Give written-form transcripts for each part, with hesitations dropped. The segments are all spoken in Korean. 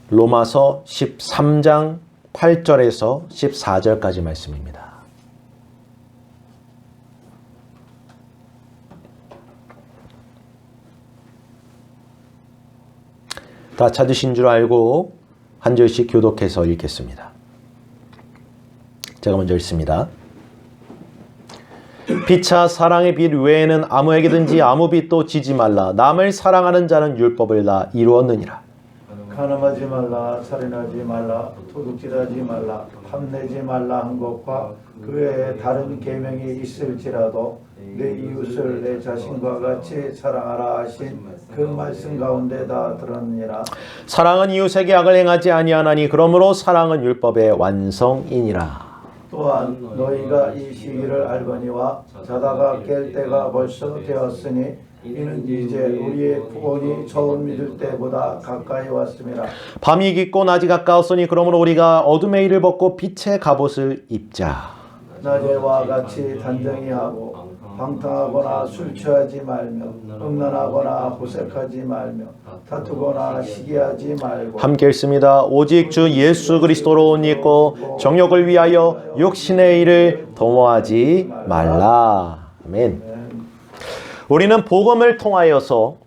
로마서 13장 8절에서 14절까지 말씀입니다. 다 찾으신 줄 알고 한 절씩 교독해서 읽겠습니다. 제가 먼저 읽습니다. 피차 사랑의 빛 외에는 아무에게든지 아무 빛도 지지 말라. 남을 사랑하는 자는 율법을 다 이루었느니라. 간음하지 말라, 살인하지 말라, 도둑질하지 말라, 탐내지 말라 한 것과 그 외에 다른 계명이 있을지라도 내 이웃을 내 자신과 같이 사랑하라 하신 그 말씀 가운데 다 들었느니라. 사랑은 이웃에게 악을 행하지 아니하나니 그러므로 사랑은 율법의 완성이니라. 또한 너희가 이 시기를 알거니와 자다가 깰 때가 벌써 되었으니 이는 이제 우리의 구원이 처음 믿을 때보다 가까이 왔음이라. 밤이 깊고 낮이 가까웠으니 그러므로 우리가 어둠의 일을 벗고 빛의 갑옷을 입자. 낮에와 같이 단정히 하고 방탕하거나 술 취하지 말며 음란하거나 호색하지 말며 다투거나 시기하지 말고 함께 읽습니다. 오직 주 예수 그리스도로 옷 입고 정욕을 위하여 육신의 일을 도모하지 말라. 아멘. 우리는 복음을 통하여서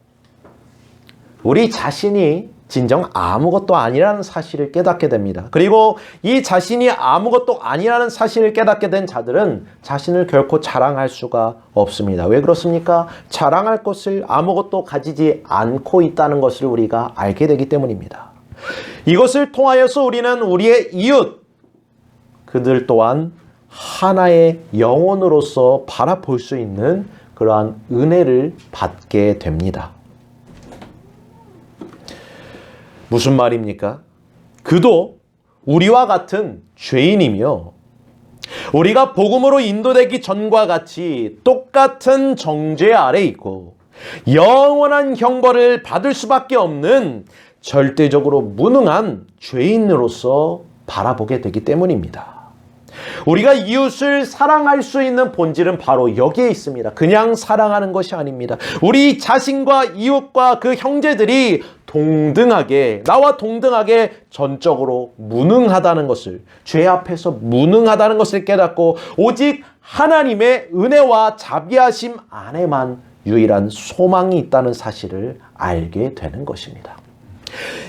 우리 자신이 진정 아무것도 아니라는 사실을 깨닫게 됩니다. 그리고 이 자신이 아무것도 아니라는 사실을 깨닫게 된 자들은 자신을 결코 자랑할 수가 없습니다. 왜 그렇습니까? 자랑할 것을 아무것도 가지지 않고 있다는 것을 우리가 알게 되기 때문입니다. 이것을 통하여서 우리는 우리의 이웃, 그들 또한 하나의 영혼으로서 바라볼 수 있는 그러한 은혜를 받게 됩니다. 무슨 말입니까? 그도 우리와 같은 죄인이며 우리가 복음으로 인도되기 전과 같이 똑같은 정죄 아래 있고 영원한 형벌을 받을 수밖에 없는 절대적으로 무능한 죄인으로서 바라보게 되기 때문입니다. 우리가 이웃을 사랑할 수 있는 본질은 바로 여기에 있습니다. 그냥 사랑하는 것이 아닙니다. 우리 자신과 이웃과 그 형제들이 동등하게, 나와 동등하게 전적으로 무능하다는 것을, 죄 앞에서 무능하다는 것을 깨닫고 오직 하나님의 은혜와 자비하심 안에만 유일한 소망이 있다는 사실을 알게 되는 것입니다.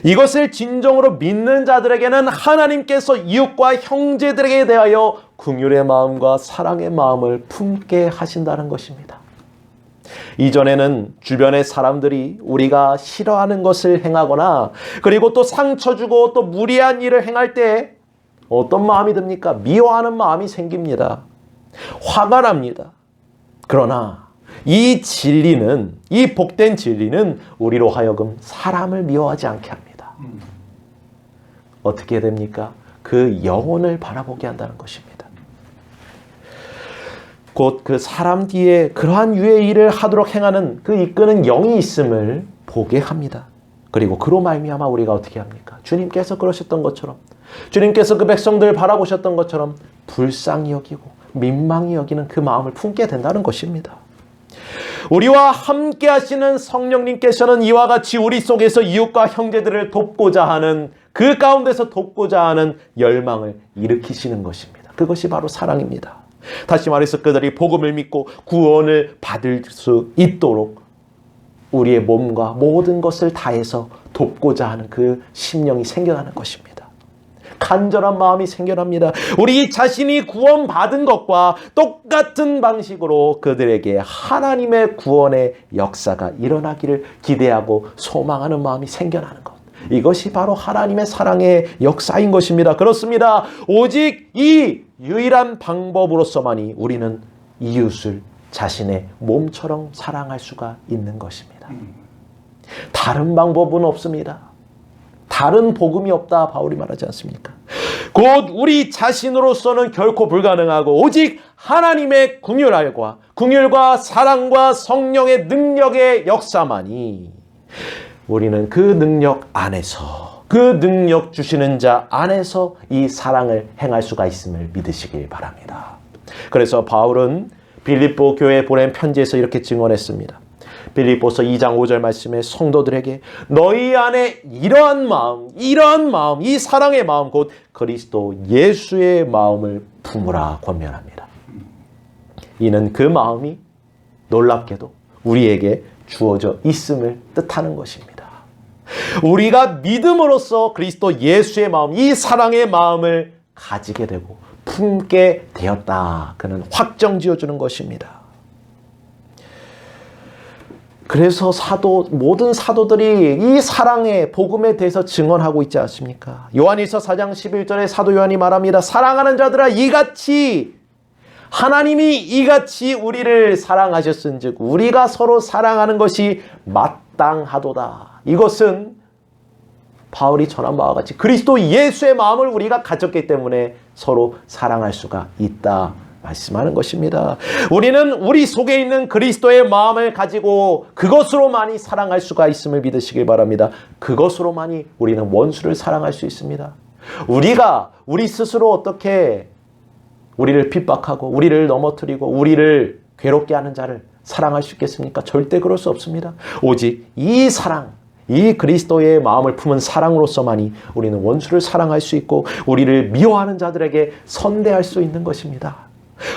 이것을 진정으로 믿는 자들에게는 하나님께서 이웃과 형제들에게 대하여 긍휼의 마음과 사랑의 마음을 품게 하신다는 것입니다. 이전에는 주변의 사람들이 우리가 싫어하는 것을 행하거나 그리고 또 상처 주고 또 무리한 일을 행할 때 어떤 마음이 듭니까? 미워하는 마음이 생깁니다. 화가 납니다. 그러나 이 진리는, 이 복된 진리는 우리로 하여금 사람을 미워하지 않게 합니다. 어떻게 됩니까? 그 영혼을 바라보게 한다는 것입니다. 곧 그 사람 뒤에 그러한 유의 일을 하도록 행하는 그 이끄는 영이 있음을 보게 합니다. 그리고 그로 말미암아 우리가 어떻게 합니까? 주님께서 그러셨던 것처럼, 주님께서 그 백성들을 바라보셨던 것처럼 불쌍히 여기고 민망히 여기는 그 마음을 품게 된다는 것입니다. 우리와 함께 하시는 성령님께서는 이와 같이 우리 속에서 이웃과 형제들을 돕고자 하는, 그 가운데서 돕고자 하는 열망을 일으키시는 것입니다. 그것이 바로 사랑입니다. 다시 말해서 그들이 복음을 믿고 구원을 받을 수 있도록 우리의 몸과 모든 것을 다해서 돕고자 하는 그 심령이 생겨나는 것입니다. 간절한 마음이 생겨납니다. 우리 자신이 구원받은 것과 똑같은 방식으로 그들에게 하나님의 구원의 역사가 일어나기를 기대하고 소망하는 마음이 생겨나는 것. 이것이 바로 하나님의 사랑의 역사인 것입니다. 그렇습니다. 오직 이 유일한 방법으로서만이 우리는 이웃을 자신의 몸처럼 사랑할 수가 있는 것입니다. 다른 방법은 없습니다. 다른 복음이 없다 바울이 말하지 않습니까? 곧 우리 자신으로서는 결코 불가능하고 오직 하나님의 긍휼과 사랑과 성령의 능력의 역사만이 우리는 그 능력 안에서, 그 능력 주시는 자 안에서 이 사랑을 행할 수가 있음을 믿으시길 바랍니다. 그래서 바울은 빌립보 교회에 보낸 편지에서 이렇게 증언했습니다. 빌립보서 2장 5절 말씀에 성도들에게 너희 안에 이러한 마음, 이 사랑의 마음 곧 그리스도 예수의 마음을 품으라 권면합니다. 이는 그 마음이 놀랍게도 우리에게 주어져 있음을 뜻하는 것입니다. 우리가 믿음으로써 그리스도 예수의 마음, 이 사랑의 마음을 가지게 되고 품게 되었다. 그는 확정 지어주는 것입니다. 그래서 모든 사도들이 이 사랑의 복음에 대해서 증언하고 있지 않습니까? 요한일서 4장 11절에 사도 요한이 말합니다. 사랑하는 자들아 하나님이 이같이 우리를 사랑하셨은즉 우리가 서로 사랑하는 것이 마땅하도다. 이것은 바울이 전한 바와 같이 그리스도 예수의 마음을 우리가 가졌기 때문에 서로 사랑할 수가 있다 말씀하는 것입니다. 우리는 우리 속에 있는 그리스도의 마음을 가지고 그것으로만이 사랑할 수가 있음을 믿으시길 바랍니다. 그것으로만이 우리는 원수를 사랑할 수 있습니다. 우리가 우리 스스로 어떻게 우리를 핍박하고 우리를 넘어뜨리고 우리를 괴롭게 하는 자를 사랑할 수 있겠습니까? 절대 그럴 수 없습니다. 오직 이 사랑, 이 그리스도의 마음을 품은 사랑으로서만이 우리는 원수를 사랑할 수 있고 우리를 미워하는 자들에게 선대할 수 있는 것입니다.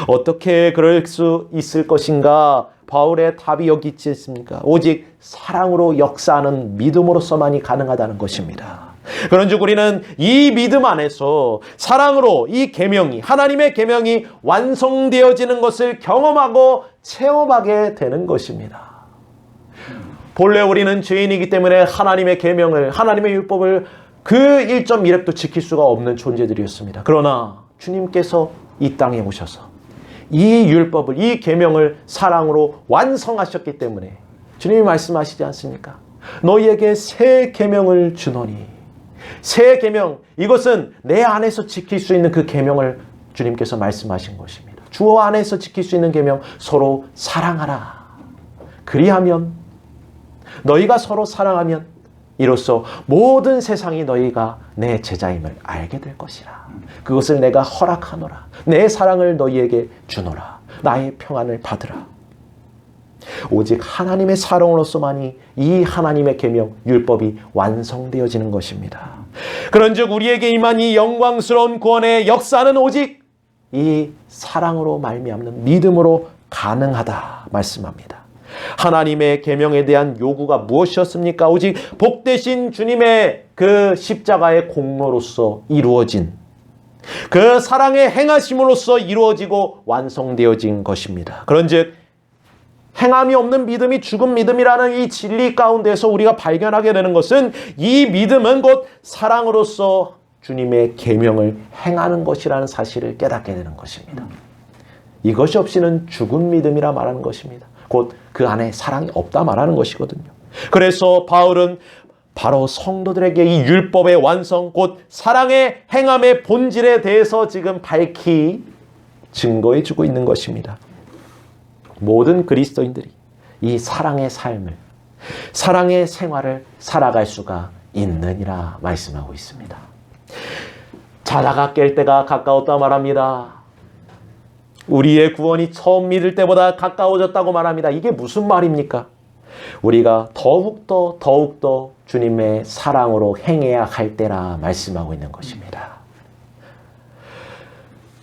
어떻게 그럴 수 있을 것인가? 바울의 답이 여기 있지 않습니까? 오직 사랑으로 역사하는 믿음으로서만이 가능하다는 것입니다. 그런즉 우리는 이 믿음 안에서 사랑으로 이 계명이, 하나님의 계명이 완성되어지는 것을 경험하고 체험하게 되는 것입니다. 본래 우리는 죄인이기 때문에 하나님의 계명을, 하나님의 율법을 그 1.1획도 지킬 수가 없는 존재들이었습니다. 그러나 주님께서 이 땅에 오셔서 이 율법을, 이 계명을 사랑으로 완성하셨기 때문에 주님이 말씀하시지 않습니까? 너희에게 새 계명을 주노니. 새 계명, 이것은 내 안에서 지킬 수 있는 그 계명을 주님께서 말씀하신 것입니다. 주 안에서 지킬 수 있는 계명, 서로 사랑하라. 그리하면, 너희가 서로 사랑하면 이로써 모든 세상이 너희가 내 제자임을 알게 될 것이라. 그것을 내가 허락하노라. 내 사랑을 너희에게 주노라. 나의 평안을 받으라. 오직 하나님의 사랑으로서만이 이 하나님의 계명, 율법이 완성되어지는 것입니다. 그런즉 우리에게 임한 이 영광스러운 구원의 역사는 오직 이 사랑으로 말미암는 믿음으로 가능하다 말씀합니다. 하나님의 계명에 대한 요구가 무엇이었습니까? 오직 복되신 주님의 그 십자가의 공로로서 이루어진 그 사랑의 행하심으로써 이루어지고 완성되어진 것입니다. 그런즉 행함이 없는 믿음이 죽은 믿음이라는 이 진리 가운데서 우리가 발견하게 되는 것은 이 믿음은 곧 사랑으로서 주님의 계명을 행하는 것이라는 사실을 깨닫게 되는 것입니다. 이것이 없이는 죽은 믿음이라 말하는 것입니다. 곧 그 안에 사랑이 없다 말하는 것이거든요. 그래서 바울은 바로 성도들에게 이 율법의 완성, 곧 사랑의 행함의 본질에 대해서 지금 밝히 증거해 주고 있는 것입니다. 모든 그리스도인들이 이 사랑의 삶을, 사랑의 생활을 살아갈 수가 있느니라 말씀하고 있습니다. 자다가 깰 때가 가까웠다 말합니다. 우리의 구원이 처음 믿을 때보다 가까워졌다고 말합니다. 이게 무슨 말입니까? 우리가 더욱더 주님의 사랑으로 행해야 할 때라 말씀하고 있는 것입니다.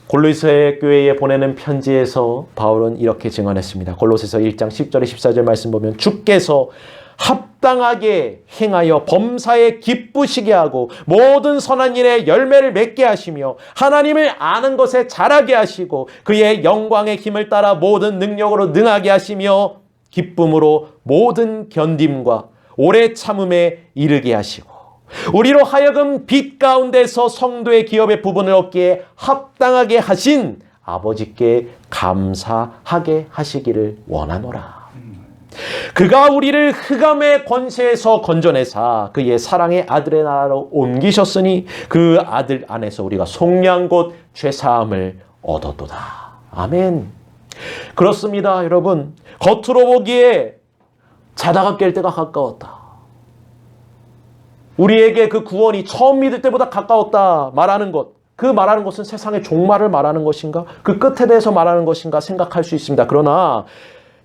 골로새 교회에 보내는 편지에서 바울은 이렇게 증언했습니다. 골로새서 1장 10절에 14절 말씀 보면 주께서 합당하게 행하여 범사에 기쁘시게 하고 모든 선한 일에 열매를 맺게 하시며 하나님을 아는 것에 자라게 하시고 그의 영광의 힘을 따라 모든 능력으로 능하게 하시며 기쁨으로 모든 견딤과 오래 참음에 이르게 하시고 우리로 하여금 빛 가운데서 성도의 기업의 부분을 얻기에 합당하게 하신 아버지께 감사하게 하시기를 원하노라. 그가 우리를 흑암의 권세에서 건져내사 그의 사랑의 아들의 나라로 옮기셨으니 그 아들 안에서 우리가 속량 곧 죄사함을 얻었도다. 아멘. 그렇습니다, 여러분. 겉으로 보기에 자다가 깰 때가 가까웠다. 우리에게 그 구원이 처음 믿을 때보다 가까웠다 말하는 것, 그 말하는 것은 세상의 종말을 말하는 것인가? 그 끝에 대해서 말하는 것인가 생각할 수 있습니다. 그러나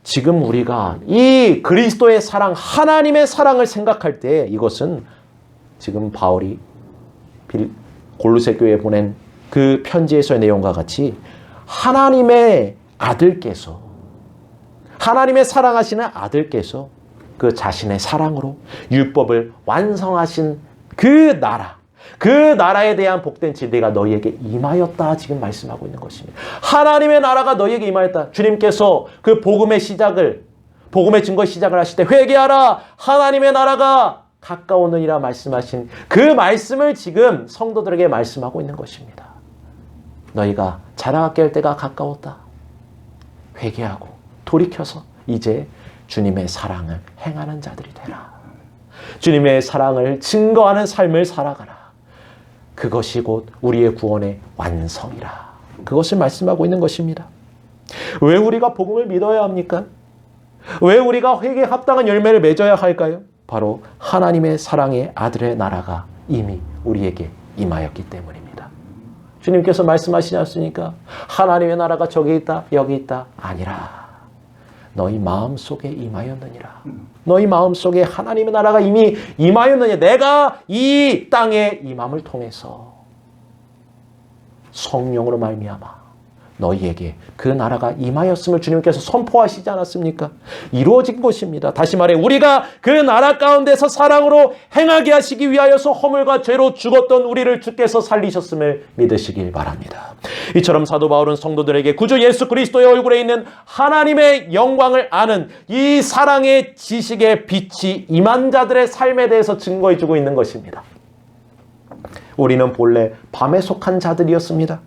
지금 우리가 이 그리스도의 사랑, 하나님의 사랑을 생각할 때 이것은 지금 바울이 골로새 교회에 보낸 그 편지에서의 내용과 같이 하나님의 아들께서, 하나님의 사랑하시는 아들께서 그 자신의 사랑으로 율법을 완성하신 그 나라, 그 나라에 대한 복된 진리가 너희에게 임하였다 지금 말씀하고 있는 것입니다. 하나님의 나라가 너희에게 임하였다. 주님께서 그 복음의 시작을, 복음의 증거 시작을 하실 때 회개하라, 하나님의 나라가 가까우느니라 말씀하신 그 말씀을 지금 성도들에게 말씀하고 있는 것입니다. 너희가 자라게 할 때가 가까웠다. 회개하고 돌이켜서 이제 주님의 사랑을 행하는 자들이 되라. 주님의 사랑을 증거하는 삶을 살아가라. 그것이 곧 우리의 구원의 완성이라. 그것을 말씀하고 있는 것입니다. 왜 우리가 복음을 믿어야 합니까? 왜 우리가 회개에 합당한 열매를 맺어야 할까요? 바로 하나님의 사랑의 아들의 나라가 이미 우리에게 임하였기 때문입니다. 주님께서 말씀하시지 않습니까? 하나님의 나라가 저기 있다, 여기 있다. 아니라 너희 마음속에 임하였느니라. 너희 마음속에 하나님의 나라가 이미 임하였느냐. 내가 이 땅에 임함을 통해서 성령으로 말미암아 너희에게 그 나라가 임하였음을 주님께서 선포하시지 않았습니까? 이루어진 것입니다. 다시 말해 우리가 그 나라 가운데서 사랑으로 행하게 하시기 위하여서 허물과 죄로 죽었던 우리를 주께서 살리셨음을 믿으시길 바랍니다. 이처럼 사도 바울은 성도들에게 구주 예수 그리스도의 얼굴에 있는 하나님의 영광을 아는 이 사랑의 지식의 빛이 임한 자들의 삶에 대해서 증거해주고 있는 것입니다. 우리는 본래 밤에 속한 자들이었습니다.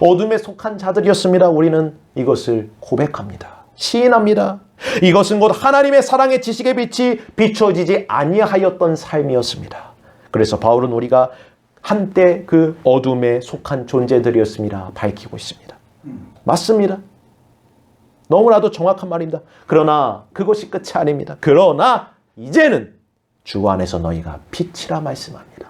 어둠에 속한 자들이었습니다. 우리는 이것을 고백합니다. 시인합니다. 이것은 곧 하나님의 사랑의 지식의 빛이 비춰지지 아니하였던 삶이었습니다. 그래서 바울은 우리가 한때 그 어둠에 속한 존재들이었습니다. 밝히고 있습니다. 맞습니다. 너무나도 정확한 말입니다. 그러나 그것이 끝이 아닙니다. 그러나 이제는 주 안에서 너희가 빛이라 말씀합니다.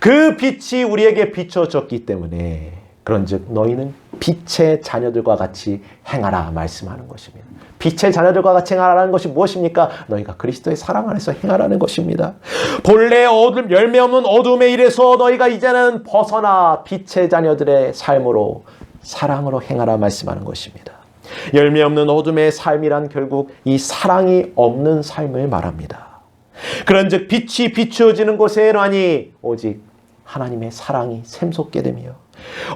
그 빛이 우리에게 비춰졌기 때문에 그런즉 너희는 빛의 자녀들과 같이 행하라 말씀하는 것입니다. 빛의 자녀들과 같이 행하라는 것이 무엇입니까? 너희가 그리스도의 사랑 안에서 행하라는 것입니다. 본래 어둠, 열매 없는 어둠의 일에서 너희가 이제는 벗어나 빛의 자녀들의 삶으로 사랑으로 행하라 말씀하는 것입니다. 열매 없는 어둠의 삶이란 결국 이 사랑이 없는 삶을 말합니다. 그런즉 빛이 비추어지는 곳에라니 오직 하나님의 사랑이 샘솟게 되며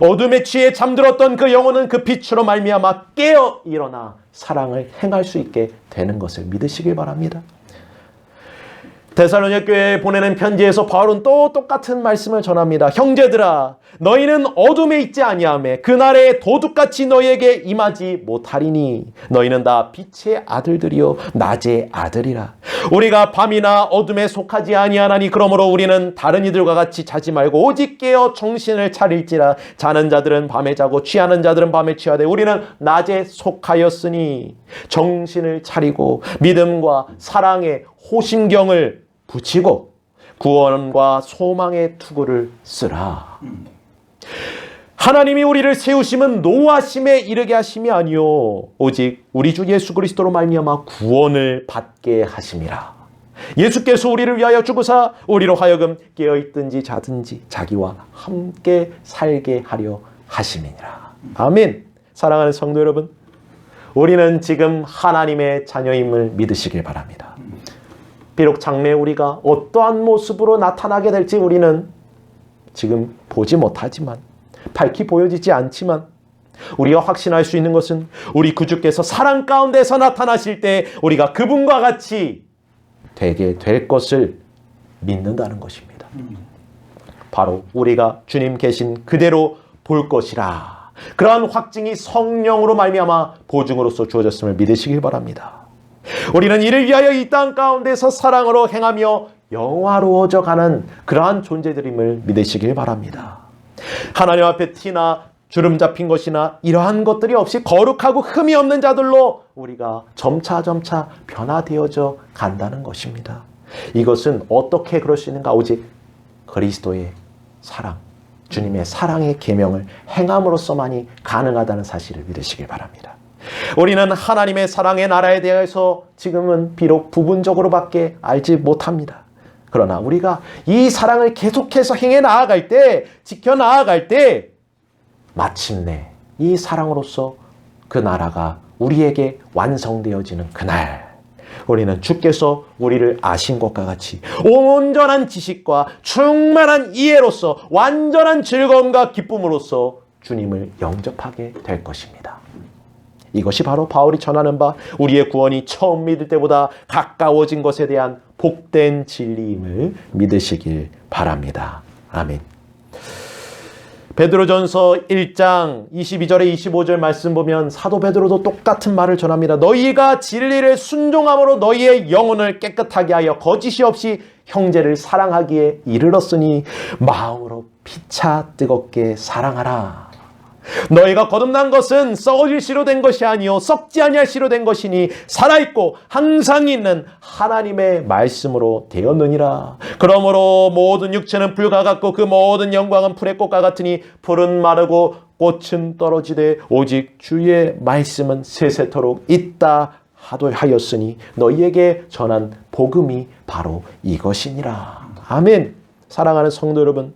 어둠에 취해 잠들었던 그 영혼은 그 빛으로 말미암아 깨어 일어나 사랑을 행할 수 있게 되는 것을 믿으시길 바랍니다. 데살로니가 교회에 보내는 편지에서 바울은 또 똑같은 말씀을 전합니다. 형제들아 너희는 어둠에 있지 아니하매 그날에 도둑같이 너희에게 임하지 못하리니 너희는 다 빛의 아들들이요 낮의 아들이라. 우리가 밤이나 어둠에 속하지 아니하나니 그러므로 우리는 다른 이들과 같이 자지 말고 오직 깨어 정신을 차릴지라. 자는 자들은 밤에 자고 취하는 자들은 밤에 취하되 우리는 낮에 속하였으니 정신을 차리고 믿음과 사랑의 호심경을 붙이고 구원과 소망의 투구를 쓰라. 하나님이 우리를 세우심은 노하심에 이르게 하심이 아니요 오직 우리 주 예수 그리스도로 말미암아 구원을 받게 하심이라. 예수께서 우리를 위하여 죽으사 우리로 하여금 깨어있든지 자든지 자기와 함께 살게 하려 하심이니라. 아멘. 사랑하는 성도 여러분, 우리는 지금 하나님의 자녀임을 믿으시길 바랍니다. 비록 장래에 우리가 어떠한 모습으로 나타나게 될지 우리는 지금 보지 못하지만, 밝히 보여지지 않지만 우리가 확신할 수 있는 것은 우리 구주께서 사랑 가운데서 나타나실 때 우리가 그분과 같이 되게 될 것을 믿는다는 것입니다. 바로 우리가 주님 계신 그대로 볼 것이라. 그러한 확증이 성령으로 말미암아 보증으로서 주어졌음을 믿으시길 바랍니다. 우리는 이를 위하여 이 땅 가운데서 사랑으로 행하며 영화로워져 가는 그러한 존재들임을 믿으시길 바랍니다. 하나님 앞에 티나 주름 잡힌 것이나 이러한 것들이 없이 거룩하고 흠이 없는 자들로 우리가 점차 변화되어져 간다는 것입니다. 이것은 어떻게 그럴 수 있는가? 오직 그리스도의 사랑, 주님의 사랑의 계명을 행함으로써만이 가능하다는 사실을 믿으시길 바랍니다. 우리는 하나님의 사랑의 나라에 대해서 지금은 비록 부분적으로밖에 알지 못합니다. 그러나 우리가 이 사랑을 계속해서 행해 나아갈 때, 지켜 나아갈 때 마침내 이 사랑으로서 그 나라가 우리에게 완성되어지는 그날, 우리는 주께서 우리를 아신 것과 같이 온전한 지식과 충만한 이해로서 완전한 즐거움과 기쁨으로써 주님을 영접하게 될 것입니다. 이것이 바로 바울이 전하는 바 우리의 구원이 처음 믿을 때보다 가까워진 것에 대한 복된 진리임을 믿으시길 바랍니다. 아멘. 베드로전서 1장 22절에 25절 말씀 보면 사도 베드로도 똑같은 말을 전합니다. 너희가 진리를 순종함으로 너희의 영혼을 깨끗하게 하여 거짓이 없이 형제를 사랑하기에 이르렀으니 마음으로 피차 뜨겁게 사랑하라. 너희가 거듭난 것은 썩어질 씨로 된 것이 아니요 썩지 아니할 씨로 된 것이니 살아있고 항상 있는 하나님의 말씀으로 되었느니라. 그러므로 모든 육체는 불과 같고 그 모든 영광은 풀의 꽃과 같으니 풀은 마르고 꽃은 떨어지되 오직 주의 말씀은 세세토록 있다 하였으니 너희에게 전한 복음이 바로 이것이니라. 아멘. 사랑하는 성도 여러분,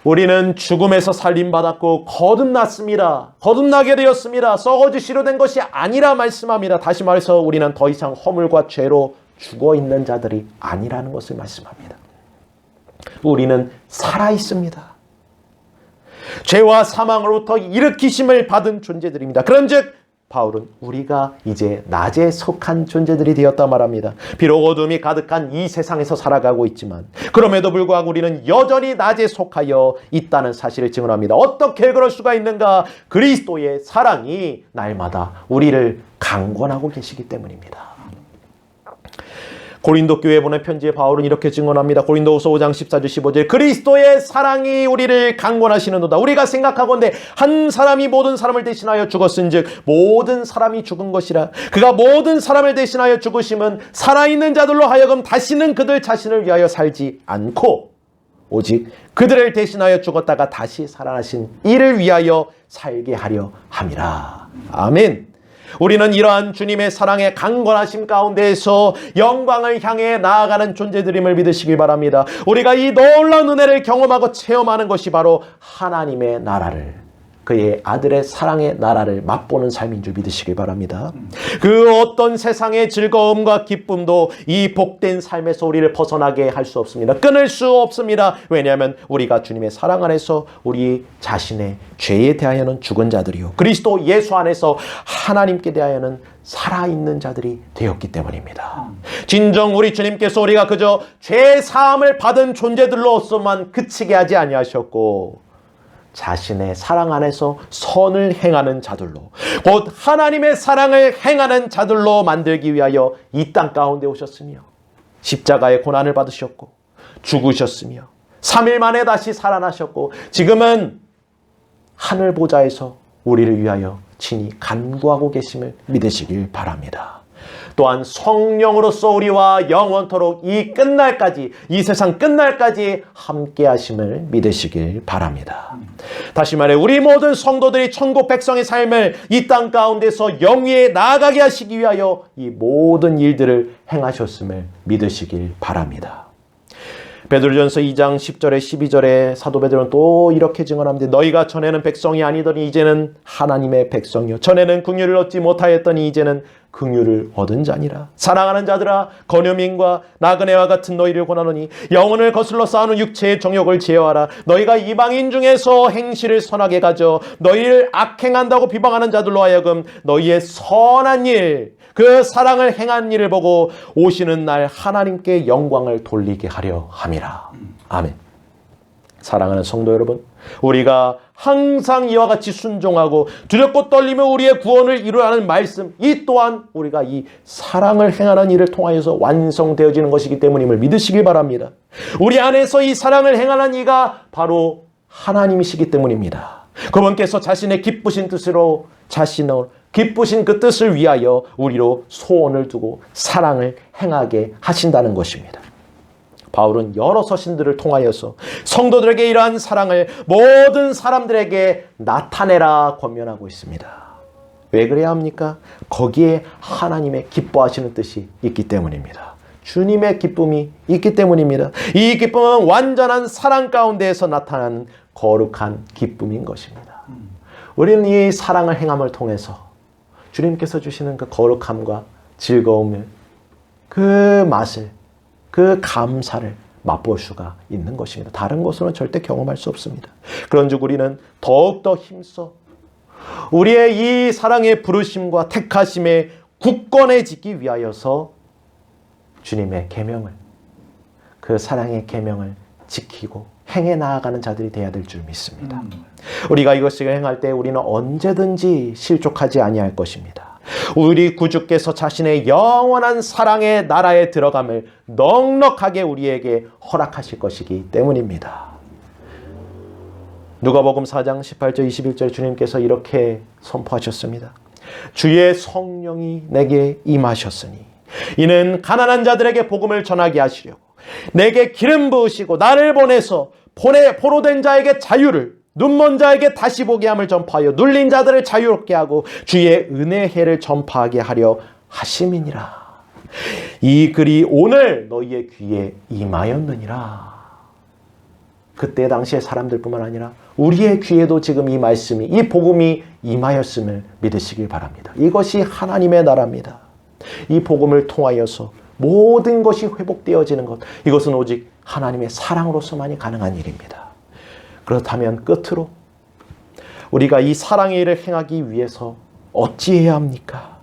우리는 죽음에서 살림받았고 거듭났습니다. 거듭나게 되었습니다. 썩어질 씨로 된 것이 아니라 말씀합니다. 다시 말해서 우리는 더 이상 허물과 죄로 죽어있는 자들이 아니라는 것을 말씀합니다. 우리는 살아있습니다. 죄와 사망으로부터 일으키심을 받은 존재들입니다. 그런즉 바울은 우리가 이제 낮에 속한 존재들이 되었다 말합니다. 비록 어둠이 가득한 이 세상에서 살아가고 있지만 그럼에도 불구하고 우리는 여전히 낮에 속하여 있다는 사실을 증언합니다. 어떻게 그럴 수가 있는가? 그리스도의 사랑이 날마다 우리를 강권하고 계시기 때문입니다. 고린도 교회에 보낸 편지에 바울은 이렇게 증언합니다. 고린도후서 5장 14절 15절 그리스도의 사랑이 우리를 강권하시는도다. 우리가 생각하건대 한 사람이 모든 사람을 대신하여 죽었은즉 모든 사람이 죽은 것이라. 그가 모든 사람을 대신하여 죽으심은 살아있는 자들로 하여금 다시는 그들 자신을 위하여 살지 않고 오직 그들을 대신하여 죽었다가 다시 살아나신 이를 위하여 살게 하려 함이라. 아멘. 우리는 이러한 주님의 사랑의 강건하심 가운데에서 영광을 향해 나아가는 존재들임을 믿으시길 바랍니다. 우리가 이 놀라운 은혜를 경험하고 체험하는 것이 바로 하나님의 나라를, 그의 아들의 사랑의 나라를 맛보는 삶인 줄 믿으시길 바랍니다. 그 어떤 세상의 즐거움과 기쁨도 이 복된 삶에서 우리를 벗어나게 할 수 없습니다. 끊을 수 없습니다. 왜냐하면 우리가 주님의 사랑 안에서 우리 자신의 죄에 대하여는 죽은 자들이요 그리스도 예수 안에서 하나님께 대하여는 살아있는 자들이 되었기 때문입니다. 진정 우리 주님께서 우리가 그저 죄 사함을 받은 존재들로서만 그치게 하지 아니하셨고 자신의 사랑 안에서 선을 행하는 자들로, 곧 하나님의 사랑을 행하는 자들로 만들기 위하여 이 땅 가운데 오셨으며 십자가의 고난을 받으셨고 죽으셨으며 3일 만에 다시 살아나셨고 지금은 하늘 보좌에서 우리를 위하여 친히 간구하고 계심을 믿으시길 바랍니다. 또한 성령으로서 우리와 영원토록 이 끝날까지, 이 세상 끝날까지 함께 하심을 믿으시길 바랍니다. 다시 말해 우리 모든 성도들이 천국 백성의 삶을 이 땅 가운데서 영위에 나아가게 하시기 위하여 이 모든 일들을 행하셨음을 믿으시길 바랍니다. 베드로전서 2장 10절에 12절에 사도 베드로는 또 이렇게 증언합니다. 너희가 전에는 백성이 아니더니 이제는 하나님의 백성이요 전에는 긍휼을 얻지 못하였더니 이제는 긍휼을 얻은 자니라. 사랑하는 자들아 건요민과 나그네와 같은 너희를 권하노니 영혼을 거슬러 쌓는 육체의 정욕을 제어하라. 너희가 이방인 중에서 행실을 선하게 가져 너희를 악행한다고 비방하는 자들로 하여금 너희의 선한 일, 그 사랑을 행한 일을 보고 오시는 날 하나님께 영광을 돌리게 하려 함이라. 아멘. 사랑하는 성도 여러분, 우리가 항상 이와 같이 순종하고 두렵고 떨리며 우리의 구원을 이루라는 말씀, 이 또한 우리가 이 사랑을 행하는 일을 통하여서 완성되어지는 것이기 때문임을 믿으시기 바랍니다. 우리 안에서 이 사랑을 행하는 이가 바로 하나님이시기 때문입니다. 그분께서 자신의 기쁘신 뜻으로 기쁘신 그 뜻을 위하여 우리로 소원을 두고 사랑을 행하게 하신다는 것입니다. 바울은 여러 서신들을 통하여서 성도들에게 이러한 사랑을 모든 사람들에게 나타내라 권면하고 있습니다. 왜 그래야 합니까? 거기에 하나님의 기뻐하시는 뜻이 있기 때문입니다. 주님의 기쁨이 있기 때문입니다. 이 기쁨은 완전한 사랑 가운데에서 나타나는 거룩한 기쁨인 것입니다. 우리는 이 사랑을 행함을 통해서 주님께서 주시는 그 거룩함과 즐거움을, 그 맛을, 그 감사를 맛볼 수가 있는 것입니다. 다른 것으로는 절대 경험할 수 없습니다. 그런즉 우리는 더욱더 힘써 우리의 이 사랑의 부르심과 택하심에 굳건해지기 위하여서 주님의 계명을, 그 사랑의 계명을 지키고 행해 나아가는 자들이 되어야 될 줄 믿습니다. 우리가 이것을 행할 때 우리는 언제든지 실족하지 아니할 것입니다. 우리 구주께서 자신의 영원한 사랑의 나라에 들어감을 넉넉하게 우리에게 허락하실 것이기 때문입니다. 누가복음 4장 18절 21절 주님께서 이렇게 선포하셨습니다. 주의 성령이 내게 임하셨으니 이는 가난한 자들에게 복음을 전하게 하시려고 내게 기름 부으시고 나를 보내서 포로된 자에게 자유를, 눈먼 자에게 다시 보게 함을 전파하여 눌린 자들을 자유롭게 하고 주의 은혜의 해를 전파하게 하려 하심이니라. 이 글이 오늘 너희의 귀에 임하였느니라. 그때 당시의 사람들뿐만 아니라 우리의 귀에도 지금 이 말씀이, 이 복음이 임하였음을 믿으시길 바랍니다. 이것이 하나님의 나라입니다. 이 복음을 통하여서 모든 것이 회복되어지는 것, 이것은 오직 하나님의 사랑으로서만이 가능한 일입니다. 그렇다면 끝으로 우리가 이 사랑의 일을 행하기 위해서 어찌해야 합니까?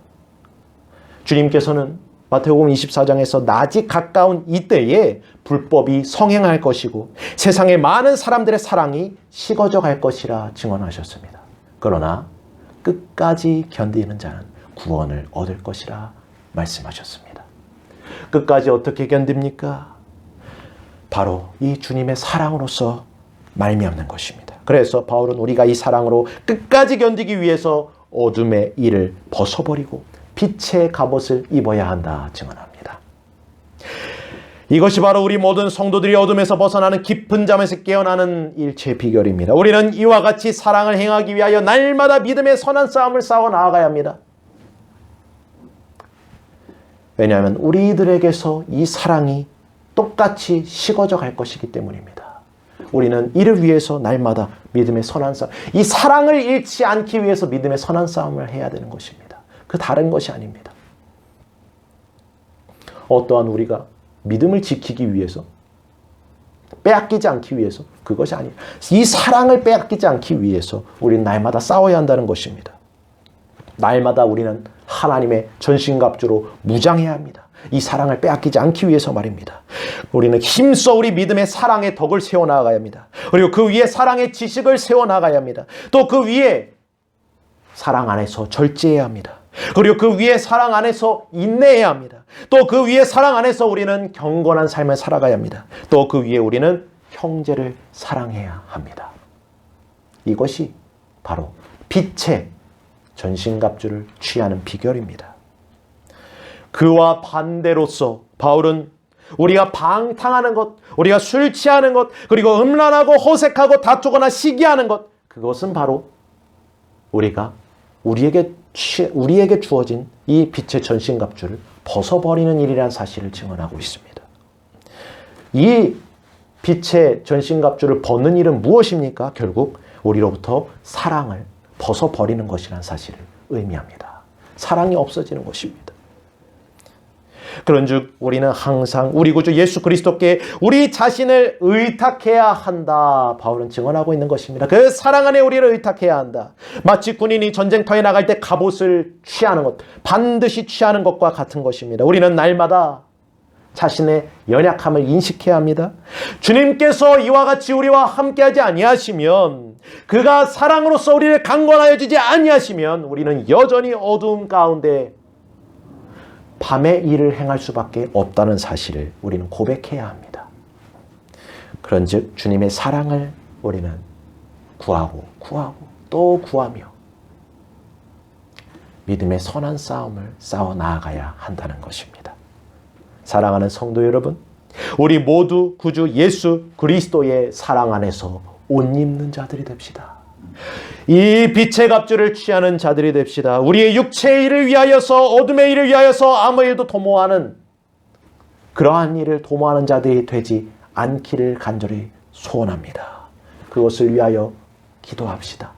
주님께서는 마태복음 24장에서 낮이 가까운 이때에 불법이 성행할 것이고 세상의 많은 사람들의 사랑이 식어져 갈 것이라 증언하셨습니다. 그러나 끝까지 견디는 자는 구원을 얻을 것이라 말씀하셨습니다. 끝까지 어떻게 견딥니까? 바로 이 주님의 사랑으로서 말미암는 것입니다. 그래서 바울은 우리가 이 사랑으로 끝까지 견디기 위해서 어둠의 일을 벗어버리고 빛의 갑옷을 입어야 한다 증언합니다. 이것이 바로 우리 모든 성도들이 어둠에서 벗어나는 깊은 잠에서 깨어나는 일체의 비결입니다. 우리는 이와 같이 사랑을 행하기 위하여 날마다 믿음의 선한 싸움을 싸워 나아가야 합니다. 왜냐하면 우리들에게서 이 사랑이 똑같이 식어져 갈 것이기 때문입니다. 우리는 이를 위해서 날마다 믿음의 선한 싸움, 이 사랑을 잃지 않기 위해서 믿음의 선한 싸움을 해야 되는 것입니다. 그 다른 것이 아닙니다. 어떠한 우리가 믿음을 지키기 위해서, 빼앗기지 않기 위해서, 그것이 아닙니다. 이 사랑을 빼앗기지 않기 위해서 우리는 날마다 싸워야 한다는 것입니다. 날마다 우리는 하나님의 전신갑주로 무장해야 합니다. 이 사랑을 빼앗기지 않기 위해서 말입니다. 우리는 힘써 우리 믿음의 사랑의 덕을 세워나가야 합니다. 그리고 그 위에 사랑의 지식을 세워나가야 합니다. 또 그 위에 사랑 안에서 절제해야 합니다. 그리고 그 위에 사랑 안에서 인내해야 합니다. 또 그 위에 사랑 안에서 우리는 경건한 삶을 살아가야 합니다. 또 그 위에 우리는 형제를 사랑해야 합니다. 이것이 바로 빛의 전신갑주를 취하는 비결입니다. 그와 반대로서 바울은 우리가 방탕하는 것, 우리가 술 취하는 것, 그리고 음란하고 호색하고 다투거나 시기하는 것, 그것은 바로 우리에게 주어진 이 빛의 전신갑주를 벗어버리는 일이라는 사실을 증언하고 있습니다. 이 빛의 전신갑주를 벗는 일은 무엇입니까? 결국 우리로부터 사랑을 벗어버리는 것이라는 사실을 의미합니다. 사랑이 없어지는 것입니다. 그런즉 우리는 항상 우리 구주 예수 그리스도께 우리 자신을 의탁해야 한다. 바울은 증언하고 있는 것입니다. 그 사랑 안에 우리를 의탁해야 한다. 마치 군인이 전쟁터에 나갈 때 갑옷을 취하는 것, 반드시 취하는 것과 같은 것입니다. 우리는 날마다 자신의 연약함을 인식해야 합니다. 주님께서 이와 같이 우리와 함께하지 아니하시면, 그가 사랑으로서 우리를 강권하여 주지 아니하시면 우리는 여전히 어두움 가운데 밤의 일을 행할 수밖에 없다는 사실을 우리는 고백해야 합니다. 그런즉 주님의 사랑을 우리는 구하고 또 구하며 믿음의 선한 싸움을 싸워 나아가야 한다는 것입니다. 사랑하는 성도 여러분, 우리 모두 구주 예수 그리스도의 사랑 안에서 옷 입는 자들이 됩시다. 이 빛의 갑주를 취하는 자들이 됩시다. 우리의 육체의 일을 위하여서, 어둠의 일을 위하여서 아무 일도 도모하는, 그러한 일을 도모하는 자들이 되지 않기를 간절히 소원합니다. 그것을 위하여 기도합시다.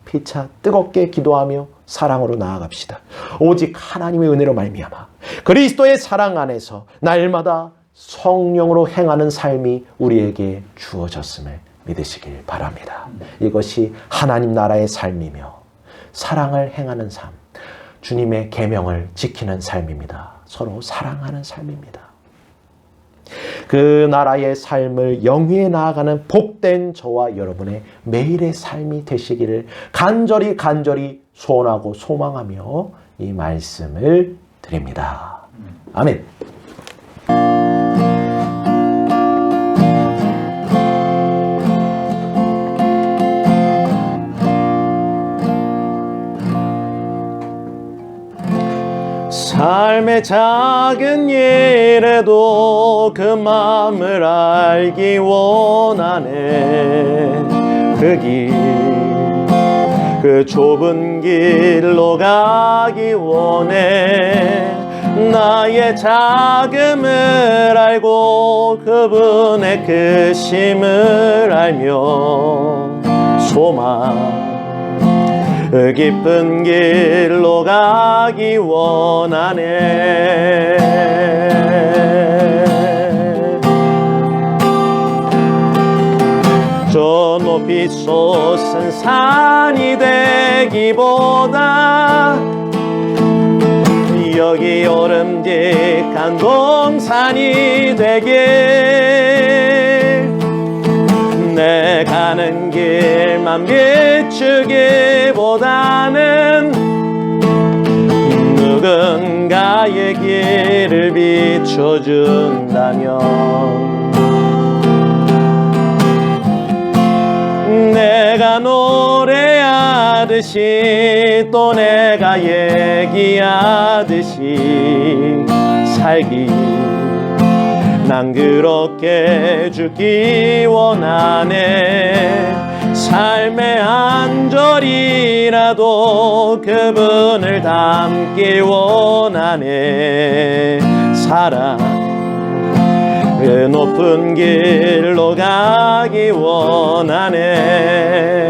피차 뜨겁게 기도하며 사랑으로 나아갑시다. 오직 하나님의 은혜로 말미암아 그리스도의 사랑 안에서 날마다 성령으로 행하는 삶이 우리에게 주어졌음을 믿으시길 바랍니다. 이것이 하나님 나라의 삶이며 사랑을 행하는 삶, 주님의 계명을 지키는 삶입니다. 서로 사랑하는 삶입니다. 그 나라의 삶을 영위해 나아가는 복된 저와 여러분의 매일의 삶이 되시기를 간절히 소원하고 소망하며 이 말씀을 드립니다. 아멘. 삶의 작은 일에도 그 마음을 알기 원하네. 그 좁은 길로 가기 원해. 나의 작음을 알고 그분의 크심을 알며 소망 깊은 길로 가기 원하네. 저 높이 솟은 산이 되기보다 여기 오름직한 동산이 되길, 내 가는 길만 비추기보다는 누군가의 길을 비춰준다면 내가 노래하듯이 또 내가 얘기하듯이 살기, 난 그렇게 죽기 원하네. 삶의 한 절이라도 그분을 담기 원하네. 사랑 그 높은 길로 가기 원하네.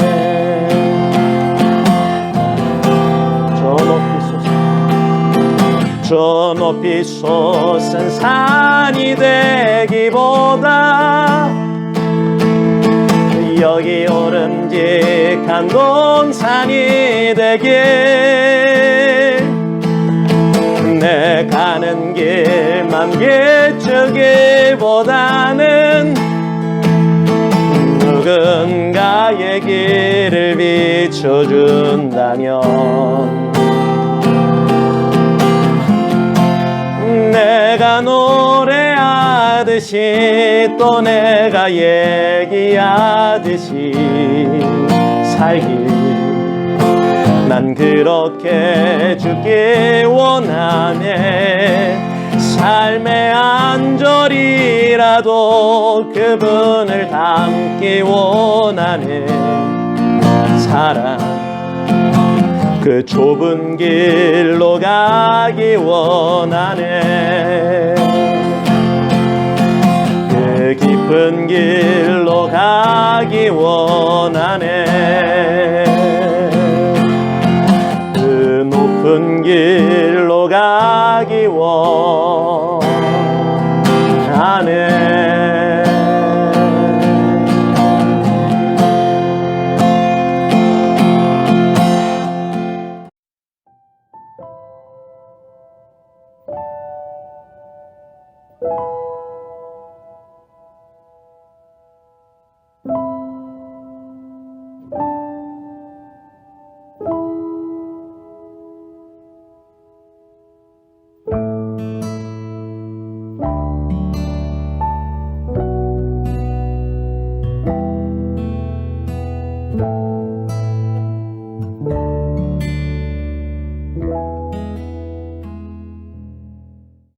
저 높이 솟은 산이 되기보다 여기 오름직한 동산이 되길, 내 가는 길만 비추기보다는 누군가의 길을 비춰준다면 내가 노래하듯이 또 내가 얘기하듯이 살길, 난 그렇게 죽기 원하네. 삶의 한 절이라도 그분을 담기 원하네. 사랑 그 좁은 길로 가기 원하네. 그 깊은 길로 가기 원하네. 그 높은 길로 가기 원하네.